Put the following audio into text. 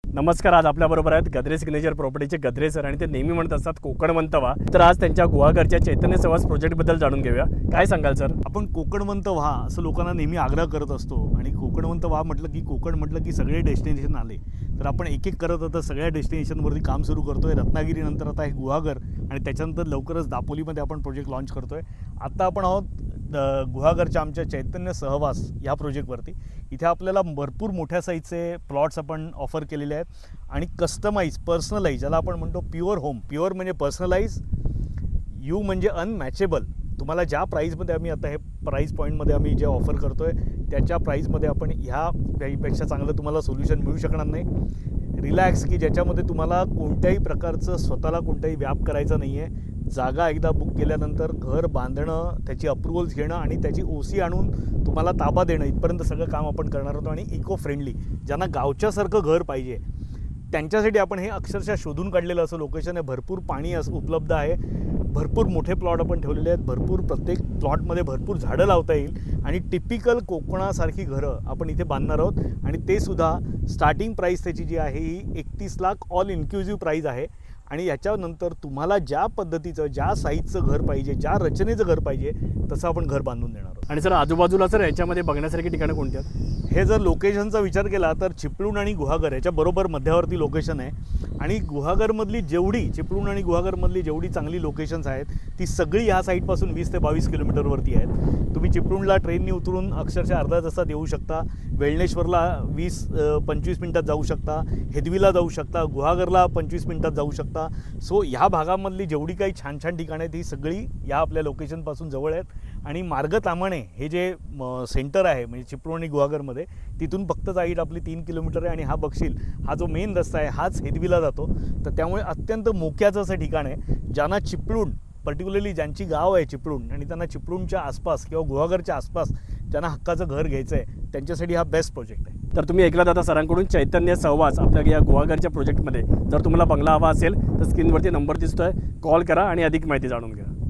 नमस्कार. आज आपल्याबरोबर आहेत गद्रे सिग्नेचर प्रॉपर्टीचे गद्रे सर आणि ते नेहमी म्हणत असतात कोकणवंत व्हा. तर आज त्यांच्या गुहागरच्या चैतन्य सहवास प्रोजेक्टबद्दल जाणून घेऊया. काय सांगाल सर? आपण कोकणवंत व्हा असं लोकांना नेहमी आग्रह करत असतो आणि कोकणवंत व्हा म्हटलं की कोकण म्हटलं की सगळे डेस्टिनेशन आले. तर आपण एक एक करत आता सगळ्या डेस्टिनेशनवरती काम सुरू करतोय. रत्नागिरीनंतर आता हे गुहागर आणि त्याच्यानंतर लवकरच दापोलीमध्ये आपण प्रोजेक्ट लॉन्च करतोय. आता आपण आहोत गुहागरच्या आमच्या चैतन्य सहवास या प्रोजेक्टवरती. इथे आपल्याला भरपूर मोठ्या साईजचे प्लॉट्स आपण ऑफर केलेले आहेत आणि कस्टमाइज पर्सनलाइज ज्याला आपण म्हणतो प्युअर होम. प्युअर म्हणजे पर्सनलाइज, यू म्हणजे अनमॅचेबल. तुम्हाला ज्या प्राईजमध्ये आम्ही आता हे प्राईस पॉईंटमध्ये आम्ही जे ऑफर करतो आहे त्याच्या प्राईजमध्ये आपण ह्यापेक्षा चांगलं तुम्हाला सोल्युशन मिळू शकणार नाही. रिलॅक्स की ज्याच्यामध्ये तुम्हाला कोणत्याही प्रकारचं स्वतःला कोणताही व्याप करायचा नाही आहे. जागा एकदा बुक केल्यानंतर घर बांधणं, त्याची अप्रुव्हल्स घेणं आणि त्याची OC आणून तुम्हाला ताबा देणं इथपर्यंत सगळं काम आपण करणार होतो. आणि इको फ्रेंडली ज्यांना गावच्यासारखं घर पाहिजे त्यांच्यासाठी आपण हे अक्षरशः शोधून काढलेलं असं लोकेशन आहे. भरपूर पाणी उपलब्ध आहे. भरपूर मोठे प्लॉट आपण ठेवलेले आहेत. भरपूर प्रत्येक प्लॉटमध्ये भरपूर झाडं लावता येईल आणि टिपिकल कोकणासारखी घरं आपण इथे बांधणार आहोत. आणि ते सुद्धा स्टार्टिंग प्राईस त्याची जी आहे ही 31 लाख ऑल इन्क्लुझिव्ह प्राईज आहे. आणि याच्यानंतर तुम्हाला ज्या पद्धतीचं, ज्या साईजचं घर पाहिजे, ज्या रचनेचं घर पाहिजे तसं आपण घर बांधून देणार आहोत. आणि सर आजूबाजूला सर याच्यामध्ये बघण्यासारखी ठिकाणं कोणती आहेत? हे जर लोकेशनचा विचार केला तर चिपळूण आणि गुहागर याच्या बरोबर मध्यावरती लोकेशन आहे. आणि गुहागरमधली चिपळूण आणि गुहागरमधली जेवढी चांगली लोकेशन्स आहेत ती सगळी ह्या साईडपासून 20 ते 22 किलोमीटरवरती आहेत. तुम्ही चिपळूणला ट्रेननी उतरून अक्षरशः अर्धा तासात येऊ शकता. वेळणेश्वरला 20-25 मिनटात जाऊ शकता. हेदवीला जाऊ शकता. गुहागरला 25 मिनटात जाऊ शकता. सो ह्या भागामधली जेवढी काही छान छान ठिकाणं आहेत ही सगळी या आपल्या लोकेशनपासून जवळ आहेत. आणि मार्ग तामाणे हे जे सेंटर आहे म्हणजे चिपळूण आणि गुहागरमध्ये तिथून फक्त जाईल आपली 3 किलोमीटर आहे. आणि हा बघशील हा जो मेन रस्ता आहे हाच हेदवीला जातो. तर त्यामुळे अत्यंत मोक्याचं असं ठिकाण आहे. ज्यांना चिपळूण पर्टिक्युलरली ज्यांची गाव आहे चिपळूण आणि त्यांना चिपळूणच्या आसपास किंवा गुहागरच्या आसपास ज्यांना हक्काचं घर घ्यायचं आहे त्यांच्यासाठी हा बेस्ट प्रोजेक्ट आहे. तर तुम्ही ऐकलात आता सरांकडून चैतन्य सहवास आपल्या या गुहागरच्या प्रोजेक्टमध्ये. जर तुम्हाला बंगला हवा असेल तर स्क्रीनवरती नंबर दिसतोय, कॉल करा आणि अधिक माहिती जाणून घ्या.